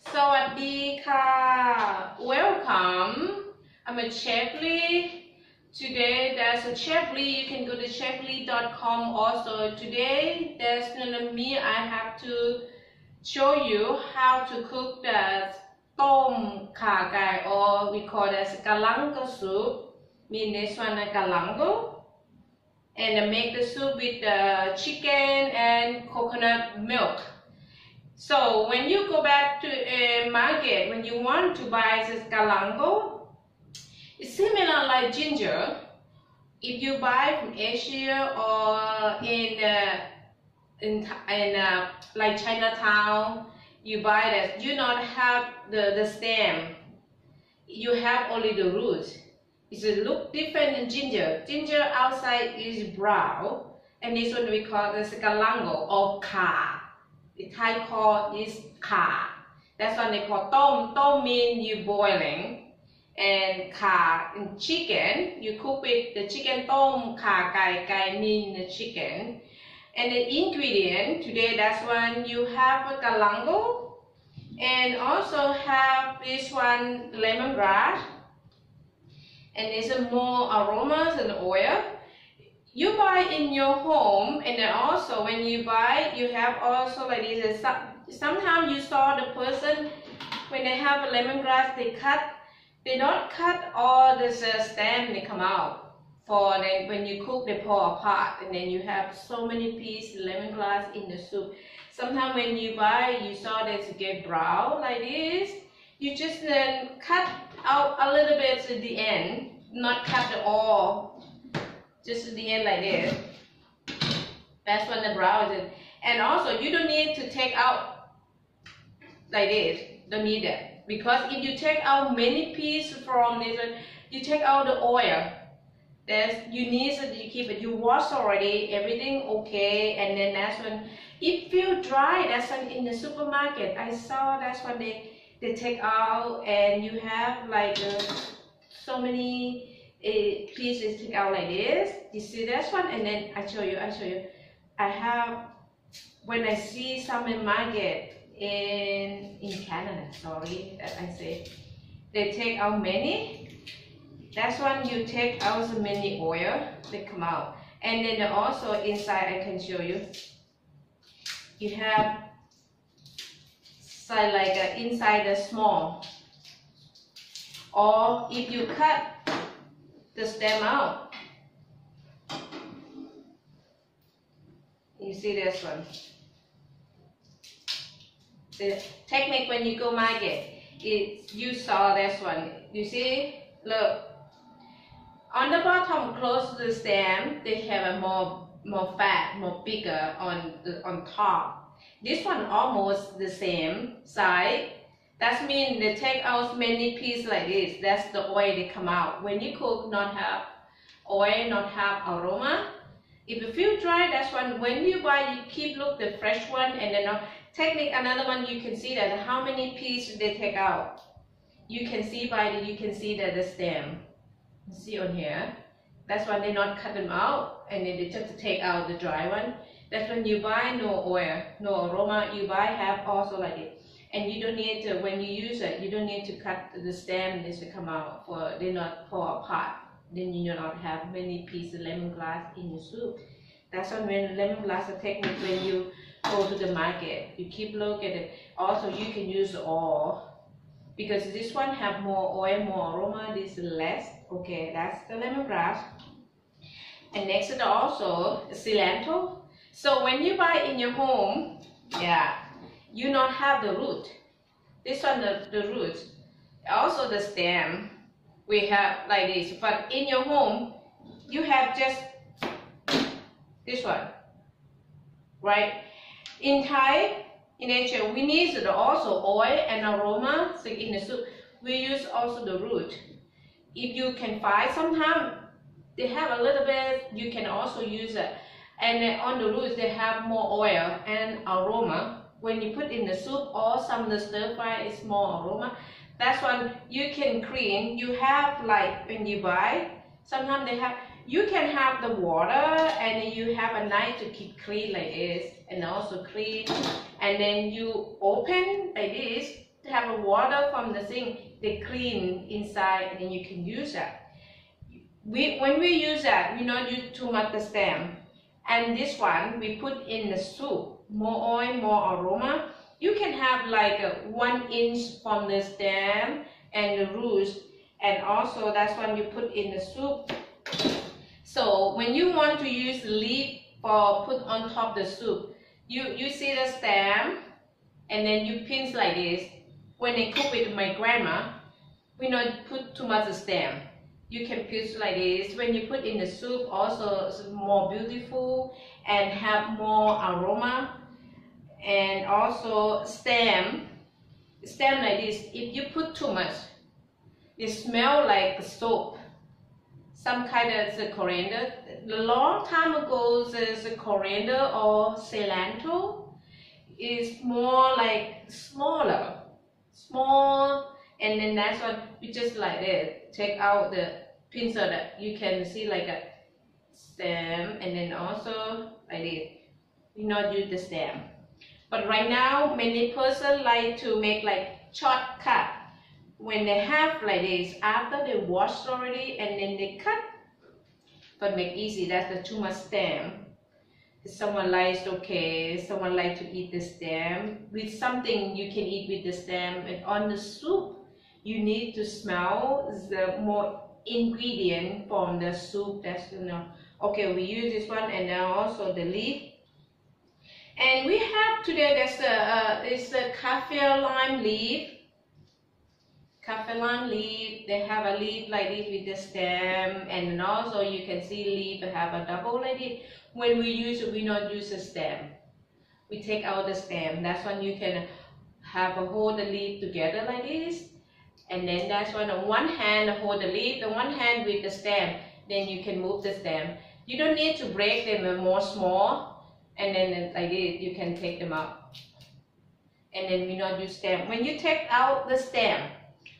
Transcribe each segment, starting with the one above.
สวัสดีค่ะ Welcome. I'm a Chef Lee. Today there's a Chef Lee. You can go to cheflee.com also. Today there's me. I have to show you how to cook the tom kha gai, or we call it galangal soup. Mean this one galangal. And make the soup with the chicken and coconut milk. So when you go back to a market, when you want to buy this galangal, it's similar like ginger. If you buy from Asia or in like Chinatown, you buy that. You not have the stem. You have only the root. It look different than ginger. Ginger outside is brown, and this one we call this galangal or kha. The Thai call is kha. That's what they call tom. Tom mean you boiling, and kha in chicken. You cook with the chicken tom kha gai. Gai mean the chicken. And the ingredient today, that's one you have a galangal, and also have this one lemongrass. And there's more aromas and oil. You buy in your home, and then also when you buy, you have also like this. Sometimes you saw the person when they have a lemongrass, they don't cut all the stem, they come out. For then when you cook, they pour apart, and then you have so many pieces of lemongrass in the soup. Sometimes when you buy, you saw this get brown like this. You just then cut out a little bit at the end, not cut it all, just at the end like this. That's when the brown is. And also, you don't need to take out like this. Don't need that, because if you take out many pieces from this one, you take out the oil. You need to keep it. You wash already, everything okay, and then that's when it feel dry. That's when in the supermarket I saw that's when they take out, and you have like so many pieces take out like this. You see this one, and then I show you. I have, when I see some in market in Canada, sorry that I say, they take out many. That's when you take out the many oil, they come out. And then also inside I can show you. You have side like inside the small. Or if you cut the stem out, you see this one. The technique when you go market is you saw this one. You see, look. On the bottom, close to the stem, they have a more fat, more bigger on top. This one almost the same size. That means they take out many pieces like this. That's the oil they come out. When you cook, not have oil, not have aroma. If you feel dry, that's when you buy, you keep look the fresh one, and then technique another one. You can see that how many pieces they take out. You can see you can see that the stem. See on here, that's why they not cut them out, and then they just take out the dry one. That's when you buy no oil, no aroma. You buy have also like it, and you don't need to, when you use it, you don't need to cut the stem. This to come out, for they not pour apart. Then you do not have many pieces of lemongrass in your soup. That's when lemongrass technique when you go to the market. You keep look at it. Also, you can use all, because this one have more oil, more aroma. This is less. Okay, that's the lemongrass. And next is also cilantro. So when you buy in your home, you not have the root. This one the root. Also the stem we have like this. But in your home, you have just this one, right? In Thai, in Asia, we need also oil and aroma. So in the soup, we use also the root. If you can find, sometimes they have a little bit, you can also use it. And then on the roots, they have more oil and aroma. When you put in the soup, or some of the stir fry is more aroma. That's when you can clean. You have like when you buy, sometimes they have, you can have the water, and you have a knife to keep clean like this, and also clean. And then you open like this, have a water from the sink, they clean inside, and then you can use that. When we use that, we not use too much the stem. And this one we put in the soup, more oil, more aroma. You can have like 1 inch from the stem and the roots, and also that's when you put in the soup. So when you want to use the leaf for put on top the soup, you see the stem, and then you pinch like this. When I cook with my grandma, we not put too much stem. You can pinch like this. When you put in the soup, also it's more beautiful and have more aroma. And also stem like this. If you put too much, it smells like soap. Some kind of coriander. A long time ago, the coriander or cilantro is more like small, and then that's what we just like that. Take out the pin so that you can see like a stem, and then also like this. We not use the stem. But right now, many person like to make like shortcut. When they have like this, after they wash already, and then they cut. But make easy, that's the too much stem. Someone likes, okay, someone like to eat the stem. With something you can eat with the stem. And on the soup, you need to smell the more ingredient from the soup. That's, you know. Okay, we use this one, and now also the leaf. And we have today, there's a Kaffir lime leaf. Kaffir lime leaf, they have a leaf like this with the stem, and also you can see leaf have a double like this. When we use it, we not use the stem. We take out the stem. That's when you can have a hold the leaf together like this, and then that's when on one hand hold the leaf, the one hand with the stem. Then you can move the stem. You don't need to break them more small. And then like this, you can take them out. And then we not use stem. When you take out the stem,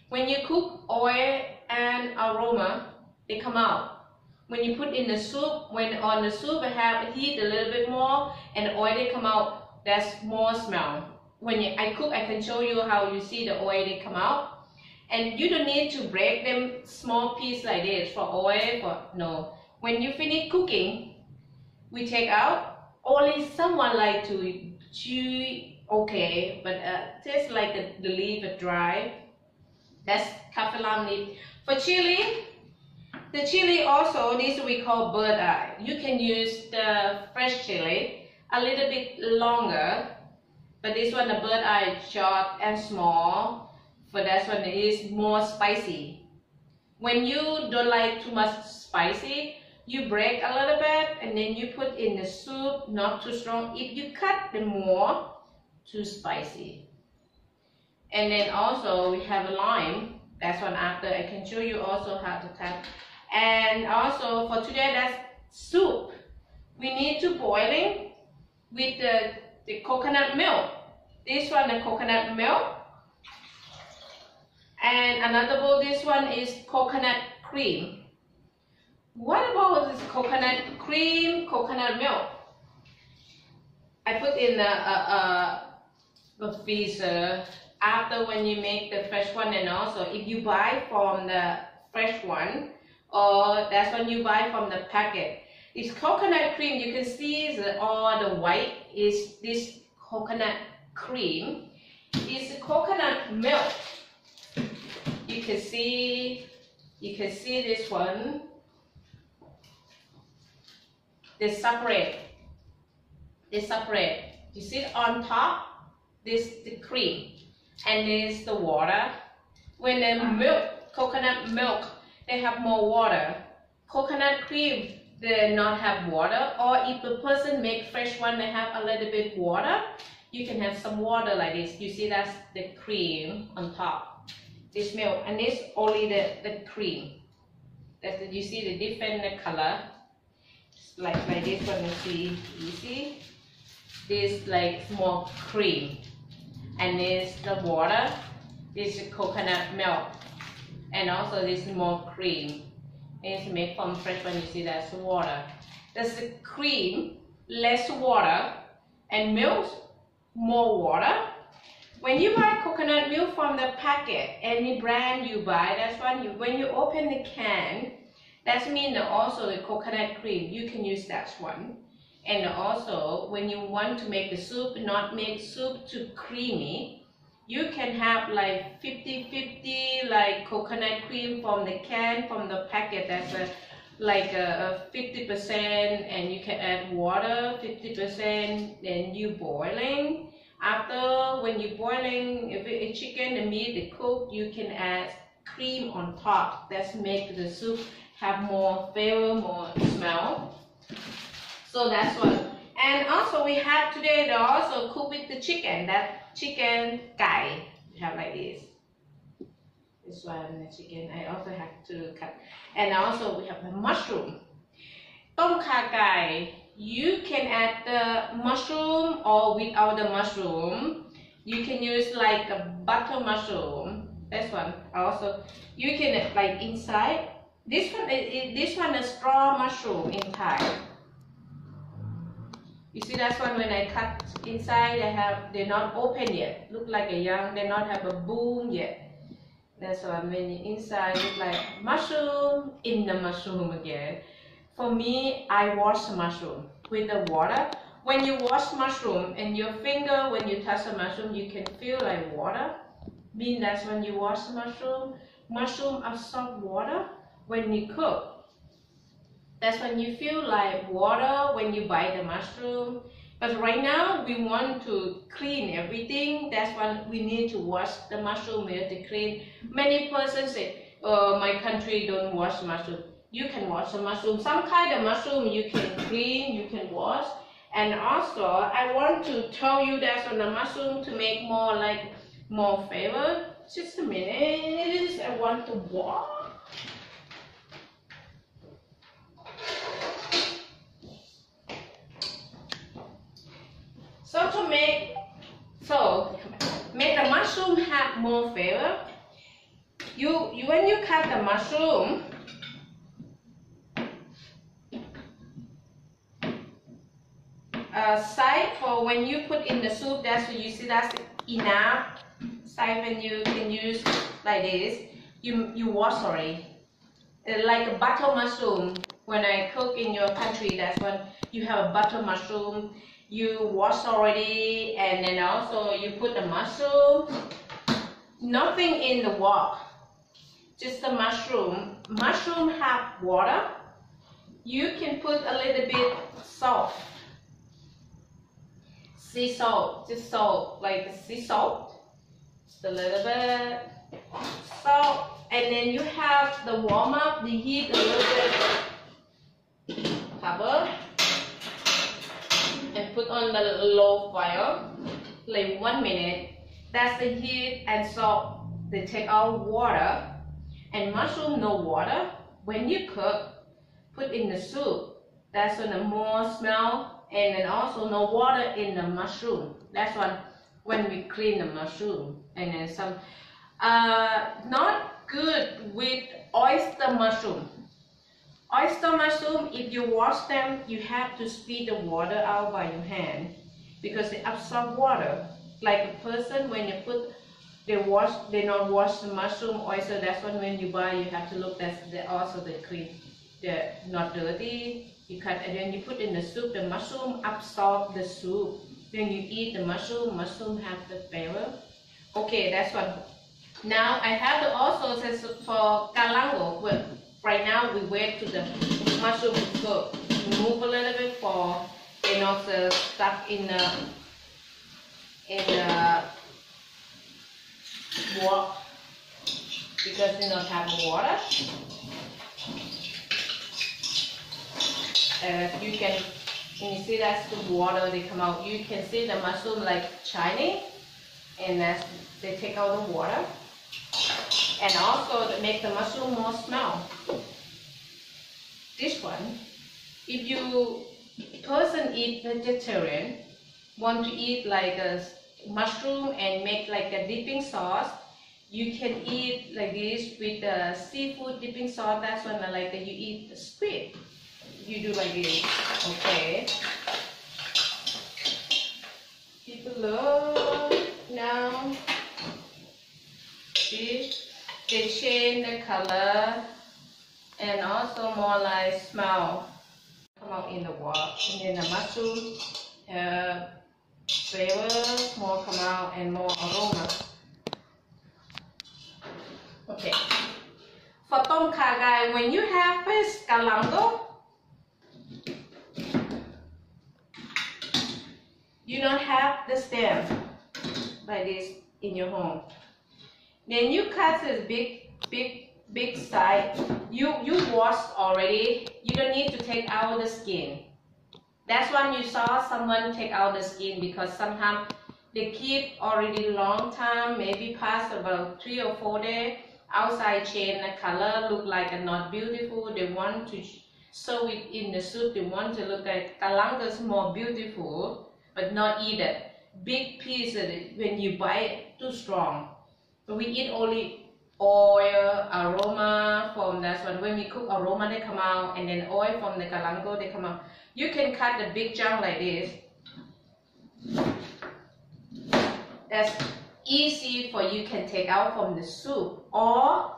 when you cook, oil and aroma, they come out. When you put in the soup, when on the soup I have heat a little bit more, and oil they come out, that's more smell. When I cook, I can show you how you see the oil they come out. And you don't need to break them small piece like this for oil, no. When you finish cooking, we take out. Only someone like to chew, okay, but tastes like the leaf are dry. That's Kaffir lime leaf. For chili, the chili also, this we call bird eye. You can use the fresh chili a little bit longer, but this one the bird eye short and small. For that one it is more spicy. When you don't like too much spicy, you break a little bit, and then you put in the soup, not too strong. If you cut them more, too spicy. And then also we have a lime. That's one after. I can show you also how to cut. And also for today, that's soup. We need to boiling with the coconut milk. This one the coconut milk. And another bowl, this one is coconut cream. What about this coconut cream, coconut milk? I put in the freezer after when you make the fresh one, and also if you buy from the fresh one, or that's when you buy from the packet. This coconut cream, you can see all the white is this coconut cream. It's coconut milk. You can see this one. They separate. You see on top, this the cream, and this the water. When the milk, coconut milk, they have more water. Coconut cream, they not have water. Or if the person make fresh one, they have a little bit water. You can have some water like this. You see that's the cream on top. This milk, and this only the cream. That's you see the different color. Like this one, you see this like more cream, and this the water, this coconut milk, and also this more cream. It's made from fresh one. You see that's water. That's the cream, less water, and milk, more water. When you buy coconut milk from the packet, any brand you buy, that's one. When you open the can, that means also the coconut cream. You can use that one. And also, when you want to make the soup, not make soup too creamy, you can have like 50-50, like coconut cream from the can, from the packet. That's like a 50%, and you can add water 50%. Then you boiling. After, when you're boiling, if it's chicken, the meat, the cook, you can add cream on top. That's make the soup have more flavor, more smell. So that's what. And also we have today, they also cook with the chicken. That chicken gai, we have like this. This one, the chicken, I also have to cut. And also we have the mushroom. Tom kha gai. You can add the mushroom or without the mushroom. You can use like a butter mushroom. This one also. You can like inside. This one is straw mushroom in Thai. You see that one when I cut inside, they're not open yet. Look like a young. They not have a boom yet. That's one when inside look like mushroom in the mushroom again. For me, I wash the mushroom with the water. When you wash mushroom and your finger, when you touch the mushroom, you can feel like water. Mean that's when you wash the mushroom. Mushroom absorb water when you cook. That's when you feel like water when you buy the mushroom. But right now, we want to clean everything. That's when we need to wash the mushroom with the clean. Many persons say, my country don't wash mushroom. You can wash the mushroom. Some kind of mushroom you can clean, you can wash. And also, I want to tell you that on the mushroom to make more flavor. Just a minute, I want to wash. So to make the mushroom have more flavor, when you cut the mushroom, side for when you put in the soup, that's what you see, that's enough. Side when you can use like this, you wash already. Like a butter mushroom, when I cook in your country, that's when you have a butter mushroom, you wash already, and then also you put the mushroom, nothing in the wok, just the mushroom. Mushroom have water, you can put a little bit salt. Sea salt, just salt, like sea salt, just a little bit salt, and then you have the warm up, the heat a little bit, cover, and put on the low fire, like 1 minute. That's the heat and salt. They take out water, and mushroom no water. When you cook, put in the soup. That's when the more smell. And then also no water in the mushroom. That's when we clean the mushroom. And then some, not good with oyster mushroom. Oyster mushroom, if you wash them, you have to squeeze the water out by your hand because they absorb water. Like a person, when you put, they not wash the mushroom, oyster. That's when you buy, you have to look. That's also the clean, they're not dirty. You cut and then you put in the soup. The mushroom absorb the soup. Then you eat the mushroom. Mushroom have the flavor. Okay, that's one. Now I have to also say for galangal. Well, right now we wait to the mushroom to cook. Move a little bit for they not stuck in the wok because they not have water. You you see that's the water they come out. You can see the mushroom like shiny, and they take out the water, and also to make the mushroom more smell. This one, if you person eat vegetarian, want to eat like a mushroom and make like a dipping sauce, you can eat like this with the seafood dipping sauce. That's when like you eat the squid. You do like this, okay? People love now. See, they change the color and also more like smell come out in the wok, and then the mushroom flavor more come out and more aroma. Okay. For tom kha gai, when you have this galangal, you don't have the stem like this in your home. Then you cut this big side. You washed already. You don't need to take out the skin. That's when you saw someone take out the skin, because sometimes they keep already long time, maybe past about 3 or 4 days. Outside change the color, look like a not beautiful. They want to serve it in the soup. They want to look like galangal more beautiful, but not eat it. Big piece of it, when you bite it, too strong. We eat only oil, aroma from that one. When we cook, aroma they come out, and then oil from the galangal they come out. You can cut the big chunk like this. That's easy for you can take out from the soup, or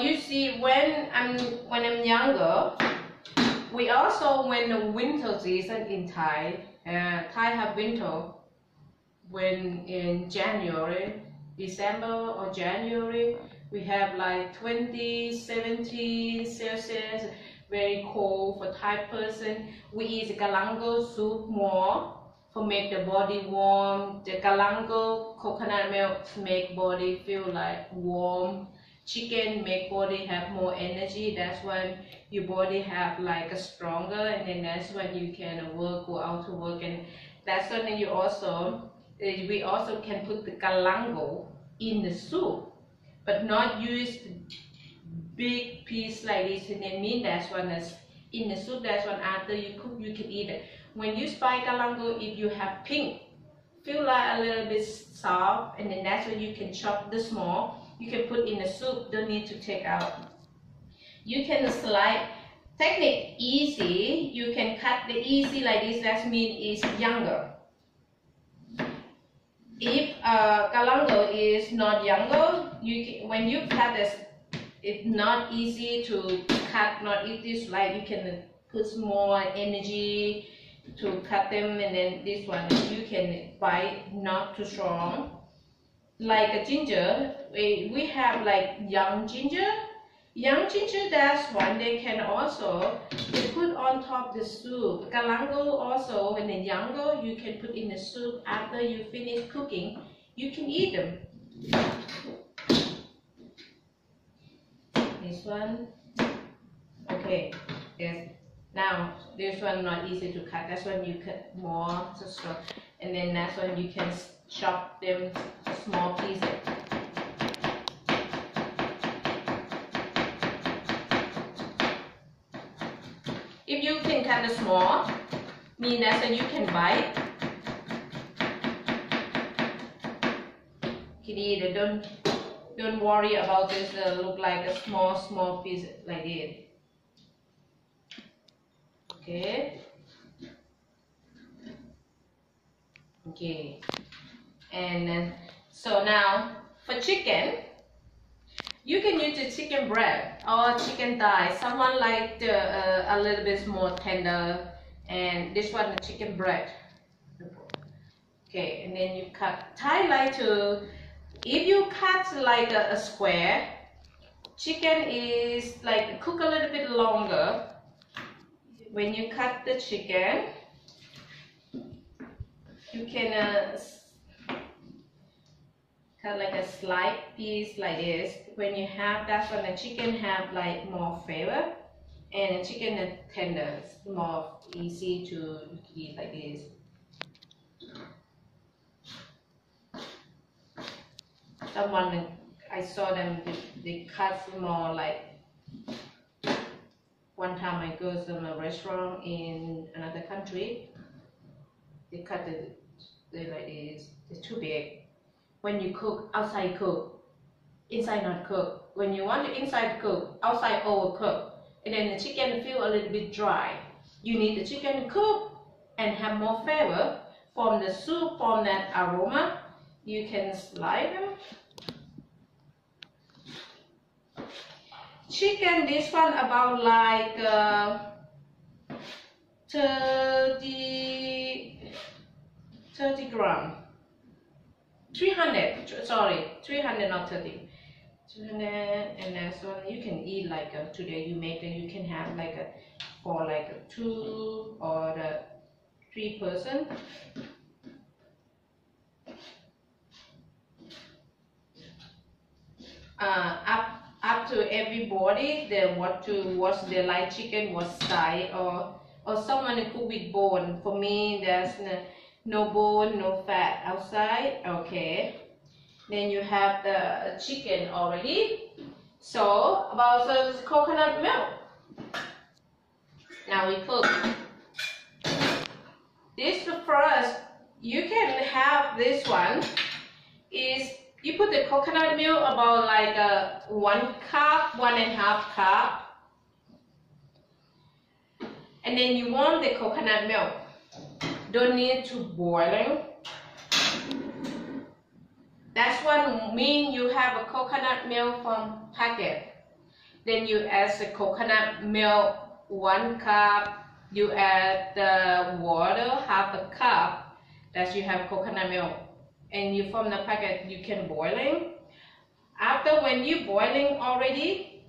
you see when I'm younger, we also, when the winter season in Thai, Thai have winter when in January, December or January, we have like 20, 17 Celsius, very cold for Thai person. We eat galangal soup more for make the body warm. The galangal coconut milk make body feel like warm. Chicken make body have more energy. That's when your body have like a stronger, and then that's when you can work, go out to work, and that's when you also we also can put the galangal in the soup, but not use big piece like this. And then mean that's when it's in the soup. That's when after you cook you can eat it. When you spice galangal, if you have pink, feel like a little bit soft, and then that's when you can chop the small. You can put in the soup, don't need to take out. You can slide, technique easy, you can cut the easy like this, that means it's younger. If galangal is not younger, when you cut this, it's not easy to cut, not easy like you can put more energy to cut them, and then this one you can bite not too strong. Like a ginger, we have like young ginger. Young ginger, that's one they can also put on top the soup. Galangal also, when they're younger, you can put in the soup after you finish cooking. You can eat them. This one, okay. Yes. Now this one not easy to cut. That's when you cut more, and then that's when you can chop them small pieces. If you can cut the small, mean that you can bite. Kitty, don't worry about this. Look like a small piece like this. Okay. Okay. And then, so now for chicken, you can use the chicken breast or chicken thigh. Someone like a little bit more tender, and this one the chicken breast. Okay, and then you cut. Thai like to, if you cut like a square, chicken is like cook a little bit longer. When you cut the chicken, you can cut like a slight piece like this. When you have that one, the chicken have like more flavor, and the chicken is tender, it's more easy to eat like this. Someone, I saw them, they cut more like, one time I go to a restaurant in another country, they cut it like this, it's too big. When you cook, outside cook, inside not cook. When you want the inside cook, outside overcook, and then the chicken feel a little bit dry. You need the chicken cook and have more flavor from the soup, from that aroma. You can slide them. Chicken, this one about like 30 gram. 300, sorry, 300 not 30. 200, and that's one you can eat like today you make it, you can have like a for like a 2 or 3 person. Up to everybody, what they like chicken, what style, or someone who cook with bone. For me, there's no bone, no fat outside. Okay. Then you have the chicken already. So about the coconut milk. Now we cook. This first, you can have this one. Is you put the coconut milk about like 1 cup, 1.5 cup, and then you want the coconut milk. Don't need to boiling. That's what mean you have a coconut milk from packet. Then you add the coconut milk 1 cup. You add the water 1/2 cup. That you have coconut milk. And you from the packet you can boiling. After when you boiling already,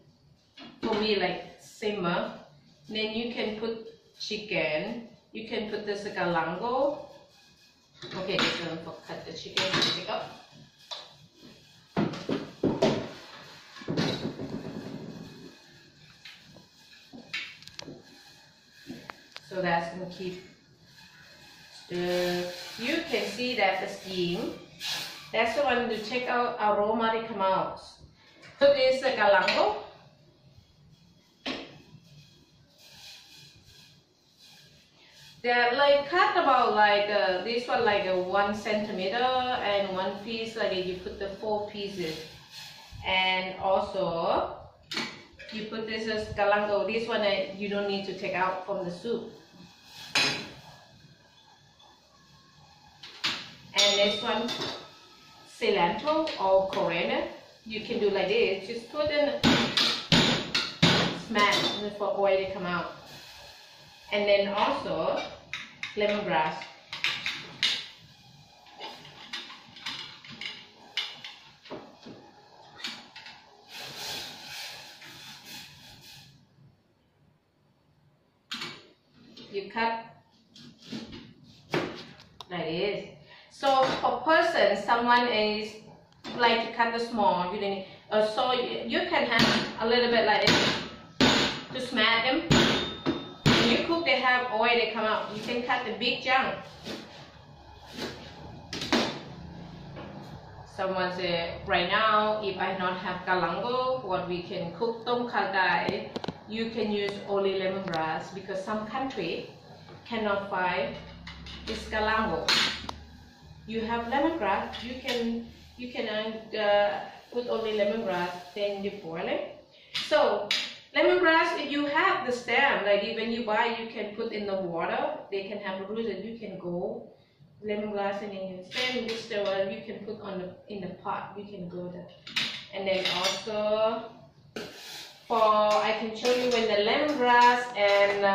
for me like simmer, then you can put chicken. You can put this galangal. Okay, don't cut the chicken. Take up. So that's gonna keep. You can see that the steam, that's the one to take out aroma that come out. So this is the galangal. They're like cut about like this one like 1 centimeter and 1 piece, like you put the 4 pieces. And also you put this as galangal. This one you don't need to take out from the soup. And this one, cilantro or coriander, you can do like this. Just put in, smash for oil to come out. And then also lemongrass. You cut like this. So for person, someone is like to cut the small, you need, so you can have a little bit like this to smash them. When you cook, they have oil, they come out. You can cut the big chunk. Someone said, right now, if I not have galangal, what we can cook tom kha gai, you can use only lemongrass because some country cannot find this galangal. You have lemongrass, you can put only lemongrass, then you boil it. So lemongrass, if you have the stem, like when you buy, you can put in the water. They can have a root, and you can go lemongrass, and then you stem this one you can put on in the pot. You can go there, and then also I can show you when the lemongrass and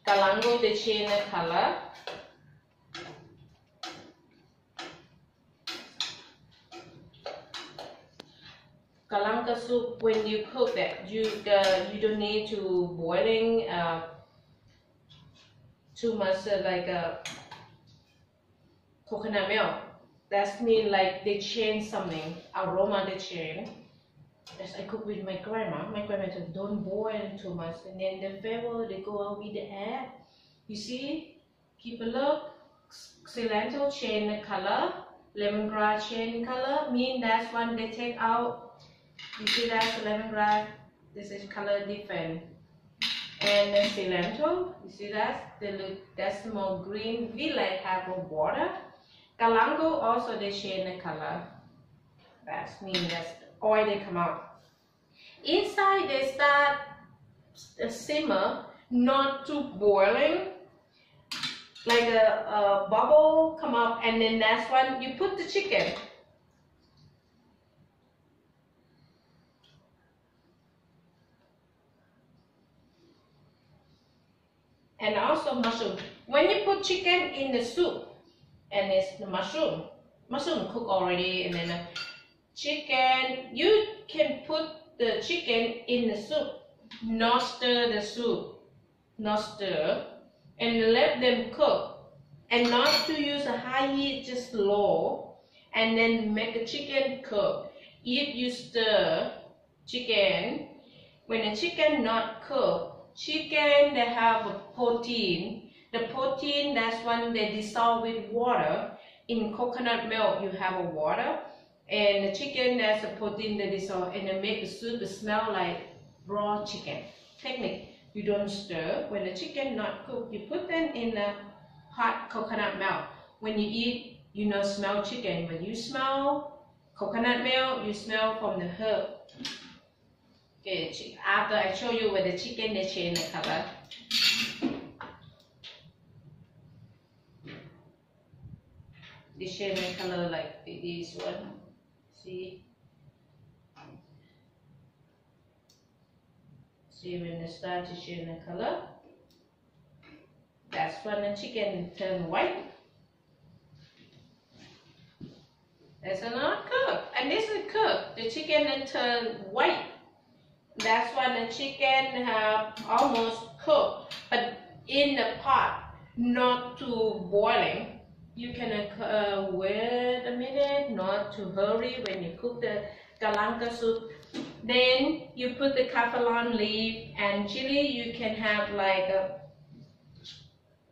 galangal they change the color. Galangal soup, when you cook that, you don't need to boiling too much like coconut milk. That means like they change something, aroma they change. As I cook with my grandma said, don't boil too much, and then the flavor they go out with the air. You see, keep a look. Cilantro change the color, lemongrass change color. Mean that's when they take out. You see that lemongrass, this is color different. And then cilantro, you see that they look, that's more green. We like have a water. Galangal also they change the color. That means that's oil they come out. inside they start simmer, not too boiling, like a bubble come up, and then that's when you put the chicken. And also mushroom. When you put chicken in the soup, and it's the mushroom cooked already, and then the chicken, you can put the chicken in the soup, not stir the soup, not stir, and let them cook, and not to use a high heat, just low, and then make the chicken cook. If you stir chicken, when the chicken not cooked, chicken they have a protein. The protein, that's when they dissolve with water. In coconut milk you have a water, and the chicken, that's a protein they dissolve, and they make the soup smell like raw chicken. Technique, you don't stir. When the chicken not cooked, you put them in the hot coconut milk. When you eat, you not smell chicken. When you smell coconut milk, you smell from the herb. Okay, after I show you with the chicken, they change the color. They change the color like this one. See? See when they start to change the color? That's when the chicken turn white. That's not cooked. And this is cooked. The chicken then turn white. That's when the chicken have almost cooked, but in the pot, not too boiling. You can wait a minute, not to hurry when you cook the galangal soup. Then you put the kaffir leaf and chili. You can have like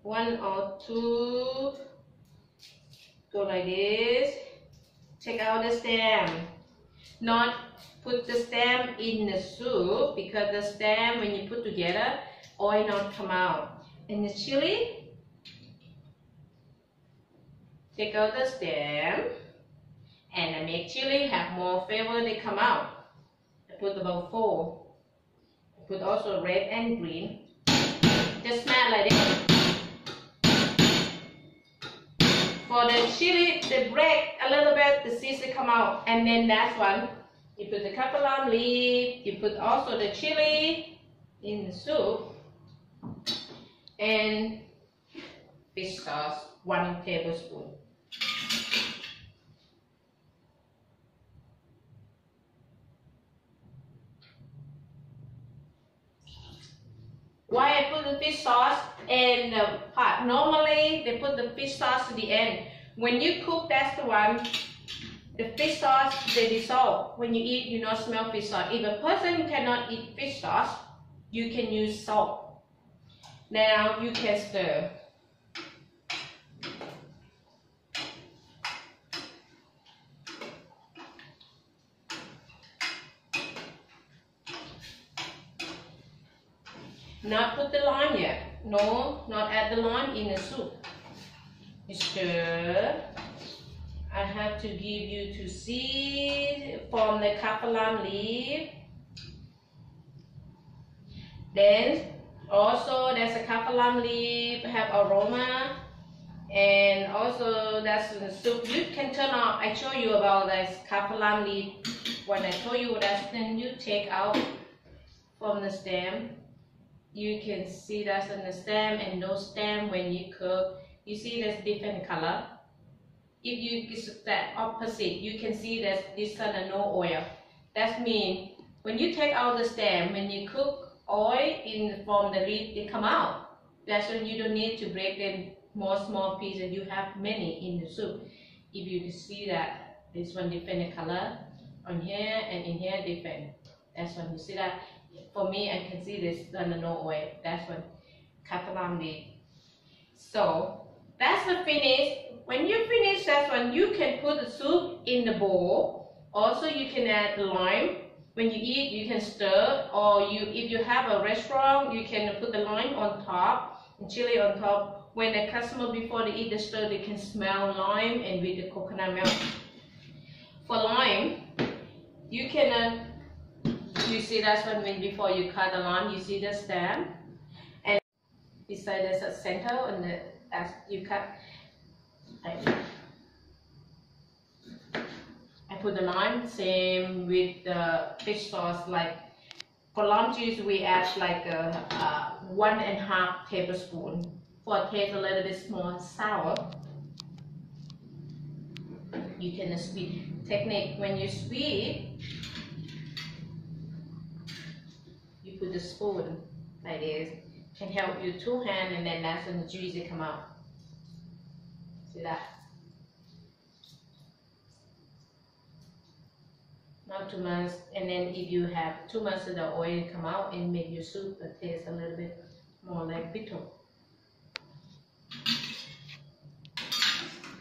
one or two. Go like this. Take out the stem. Not put the stem in the soup, because the stem, when you put together, oil not come out. And the chili, take out the stem, and make chili have more flavor, they come out. I put about 4. I put also red and green. Just smash like this. For the chili, they break a little bit, the seeds they come out, and then that's one. You put the kaffir leaf, you put also the chili in the soup, and fish sauce, 1 tablespoon. Why I put the fish sauce in the pot? Normally they put the fish sauce to the end. When you cook, that's the one. The fish sauce, they dissolve. When you eat, you not smell fish sauce. If a person cannot eat fish sauce, you can use salt. Now you can stir. Not put the lime yet. No, not add the lime in the soup. You stir. I have to give you to see from the kaffir leaf. Then also there's a kaffir leaf have aroma, and also that's in the soup. You can turn off. I show you about this kaffir leaf. When I told you that, then you take out from the stem. You can see that's in the stem, and those stem when you cook, you see there's different color. If you get that opposite, you can see that this one no oil. That means when you take out the stem, when you cook, oil in from the leaf it come out. That's when you don't need to break them more small pieces. You have many in the soup. If you can see that this one different color on here and in here different. That's when you see that. For me, I can see this one no oil. That's when kaffir leaf. So that's the finish. When you finish that one, you can put the soup in the bowl. Also, you can add lime. When you eat, you can stir, or if you have a restaurant, you can put the lime on top and chili on top. When the customer, before they eat the stir, they can smell lime and with the coconut milk. For lime, you can You see that's what when before you cut the line, you see the stem, and beside there's a center, and as you cut, I put the lime. Same with the fish sauce. Like for lime juice, we add like a 1.5 tablespoon for it taste a little bit more sour. You can sweet technique when you sweet. You put the spoon like this. Can help you 2 hands, and then that's when the juice will come out. See that? Not too much, and then if you have too much of the oil come out and make your soup taste a little bit more like bitter.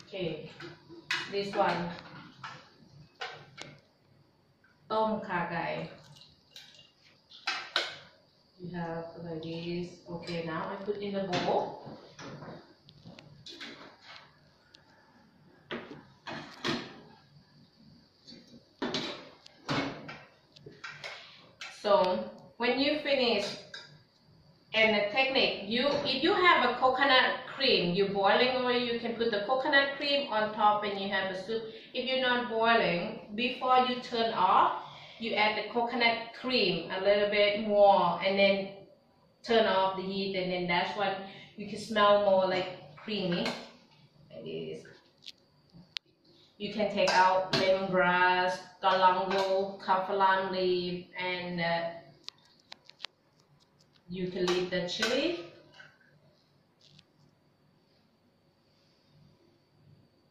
Okay, this one, tom kha gai. You have like this. Okay, now I put in the bowl. So when you finish, and the technique, if you have a coconut cream, you boiling oil, you can put the coconut cream on top and you have a soup. If you're not boiling, before you turn off, you add the coconut cream a little bit more, and then turn off the heat, and then that's when you can smell more like creamy. Like this. You can take out lemongrass, galangal, Kaffir leaf, and you can leave the chili.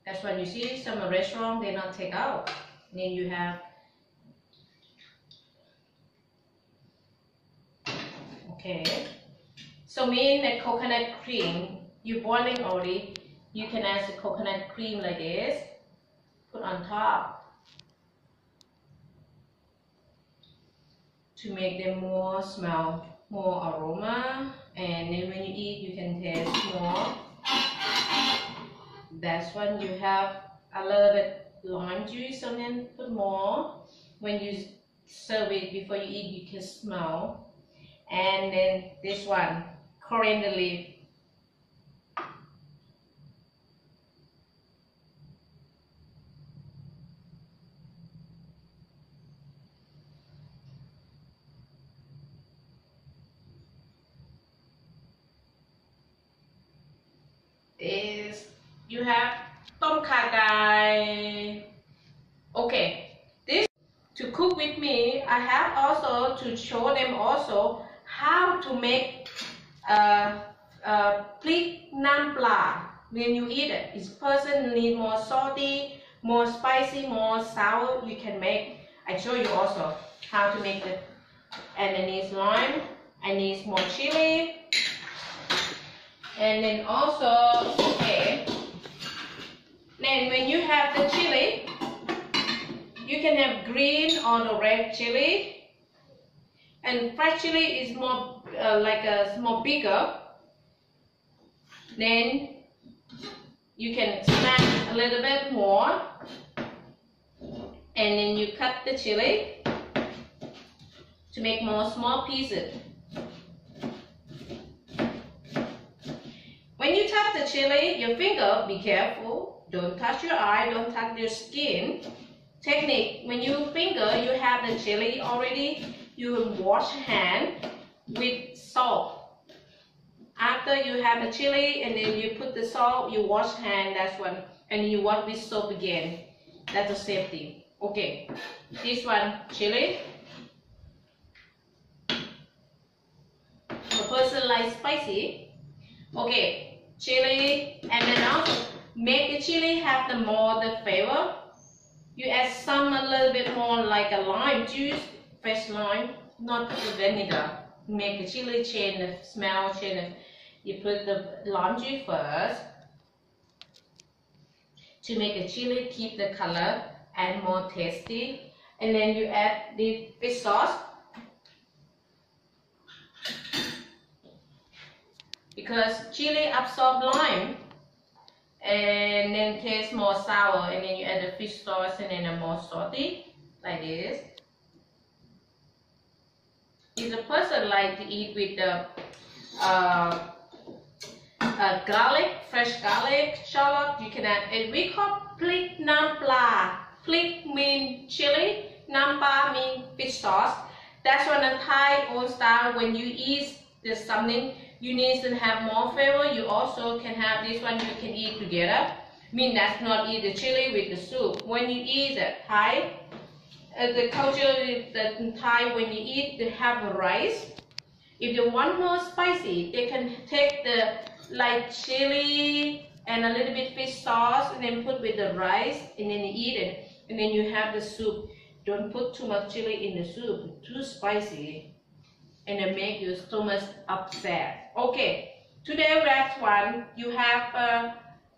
That's what you see some restaurant they not take out. And then you have okay. So mean the coconut cream you boiling already. You can add the coconut cream like this. Put on top to make them more smell, more aroma, and then when you eat you can taste more. That's when you have a little bit lime juice, and then put more. When you serve it before you eat, you can smell. And then this one, coriander leaf. Is you have tom kha gai. Okay, this to cook with me, I have also to show them also how to make plik nam pla. When you eat it, this person need more salty, more spicy, more sour. You can make. I show you also how to make it. And I need lime. I need more chili. And then also, okay, then when you have the chili, you can have green or the red chili, and fresh chili is more like a more bigger. Then you can smash a little bit more, and then you cut the chili to make more small pieces. When you touch the chili, your finger, be careful. Don't touch your eye, don't touch your skin. Technique, when you finger, you have the chili already, you wash hand with salt. After you have the chili and then you put the salt, you wash hand, that's one. And you wash with soap again. That's a safety. Okay, this one, chili. The person likes spicy. Okay. Chili, and then also make the chili have the more the flavor. You add some a little bit more like a lime juice, fresh lime, not the vinegar. Make the chili change the smell, change. You put the lime juice first to make the chili keep the color and more tasty, and then you add the fish sauce. Because chili absorbs lime and then tastes more sour, and then you add the fish sauce and then a more salty like this. if the person like to eat with the garlic, fresh garlic, shallot, you can add. And we call plik nam pla. Plik mean chili, nam pla mean fish sauce. That's one of Thai old style. When you eat this something, you need to have more flavor. You also can have this one. You can eat together. Mean that's not eat the chili with the soup. When you eat the Thai, the culture the Thai, when you eat, they have rice. If they want more spicy, they can take the like chili and a little bit fish sauce and then put with the rice and then you eat it. And then you have the soup. Don't put too much chili in the soup, too spicy, and it make your stomach upset. Okay, today last one, you have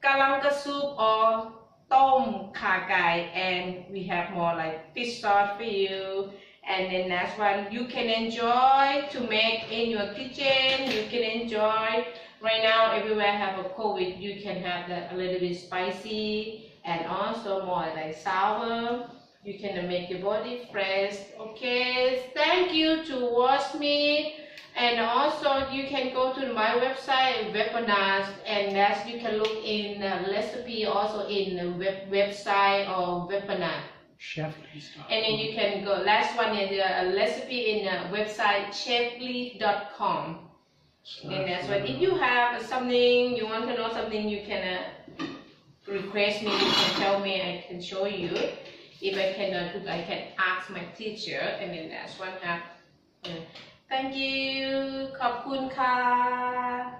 Galangal soup or tom kha gai, and we have more like fish sauce for you. And then next one, you can enjoy to make in your kitchen. You can enjoy. Right now, everywhere have a COVID. You can have that a little bit spicy and also more like sour. You can make your body fresh. Okay, thank you to watch me. And also, you can go to my website, webinars, and that's you can look in recipe also in the website or webinar. And then you can go, last one is a recipe in the website chefly.com. And that's what, if you have something, you want to know something, you can request me, you can tell me, I can show you. If I cannot do, I can ask my teacher. And then that's one have. Thank you. ขอบคุณค่ะ